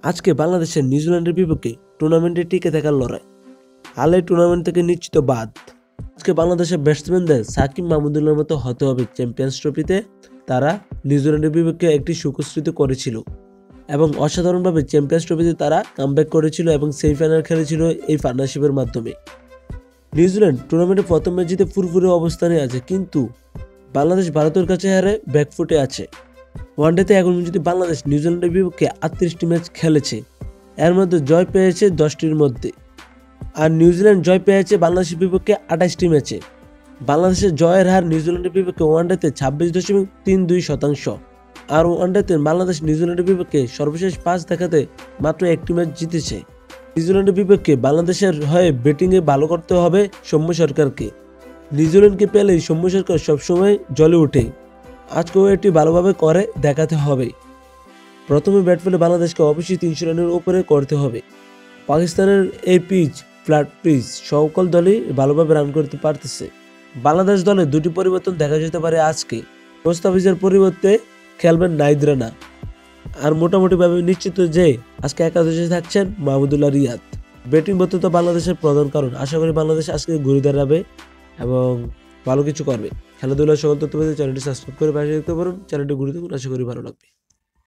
আজকে বাংলাদেশের নিউজিল্যান্ডের বিপক্ষে টুর্নামেন্টে টিকে থাকার লড়াই। হালে টুর্নামেন্ট থেকে নিশ্চিত বাদ। আজকে বাংলাদেশের ব্যাটসম্যানদের সাকিব মাহমুদুল্লাহর মতো হতে হবে চ্যাম্পিয়ন্স ট্রফিতে। তারা নিউজিল্যান্ডের বিপক্ষে একটি সুখস্মৃতি করেছিল এবং অসাধারণভাবে চ্যাম্পিয়ন্স ট্রফিতে তারা কামব্যাক করেছিল এবং সেমিফাইনাল খেলেছিল এই পার্টনারশিপের মাধ্যমে। নিউজিল্যান্ড টুর্নামেন্টে প্রথম ম্যাচ জিতে ফুরফুরে অবস্থানে আছে, কিন্তু বাংলাদেশ ভারতের কাছে হারে ব্যাকফুটে আছে। ওয়ানডেতে এখন পর্যন্ত বাংলাদেশ নিউজিল্যান্ডের বিপক্ষে 38টি ম্যাচ খেলেছে, এর মধ্যে জয় পেয়েছে 10টির মধ্যে, আর নিউজিল্যান্ড জয় পেয়েছে বাংলাদেশের বিপক্ষে 28টি ম্যাচে। বাংলাদেশের জয়ের হার নিউজিল্যান্ডের বিপক্ষে ওয়ানডেতে 26.32%, আর ওয়ানডেতে বাংলাদেশ নিউজিল্যান্ডের বিপক্ষে সর্বশেষ 5 দেখাতে মাত্র একটি ম্যাচ জিতেছে। নিউজিল্যান্ডের বিপক্ষে বাংলাদেশের হয়ে ব্যাটিংয়ে ভালো করতে হবে সৌম্য সরকারকে। নিউজিল্যান্ডকে পেলেই সৌম্য সরকার সবসময় জ্বলে ওঠে, আজকেও এটি ভালোভাবে করে দেখাতে হবে। প্রথমে ব্যাট পেলে বাংলাদেশকে অবশ্যই 300 রানের উপরে করতে হবে। পাকিস্তানের এই পিচ, ফ্ল্যাট পিচ, সকল দলই ভালোভাবে রান করতে পারতেছে। বাংলাদেশ দলে দুটি পরিবর্তন দেখা যেতে পারে আজকে। মোস্তাফিজের পরিবর্তে খেলবেন নাহিদ রানা, আর মোটামুটিভাবে নিশ্চিত যে আজকে একাদশে থাকছেন মাহমুদুল্লাহ রিয়াদ। ব্যাটিং ব্যর্থতা বাংলাদেশের প্রধান কারণ। আশা করি বাংলাদেশ আজকে ঘুরে দাঁড়াবে এবং ভালো কিছু করবে। খেলাধুলার সকল তথ্য পেতে চ্যানেলটি সাবস্ক্রাইব করে পাশে দেখতে পারেন। চ্যানেলটি ঘুরে দেখুন, আশা করি ভালো লাগবে।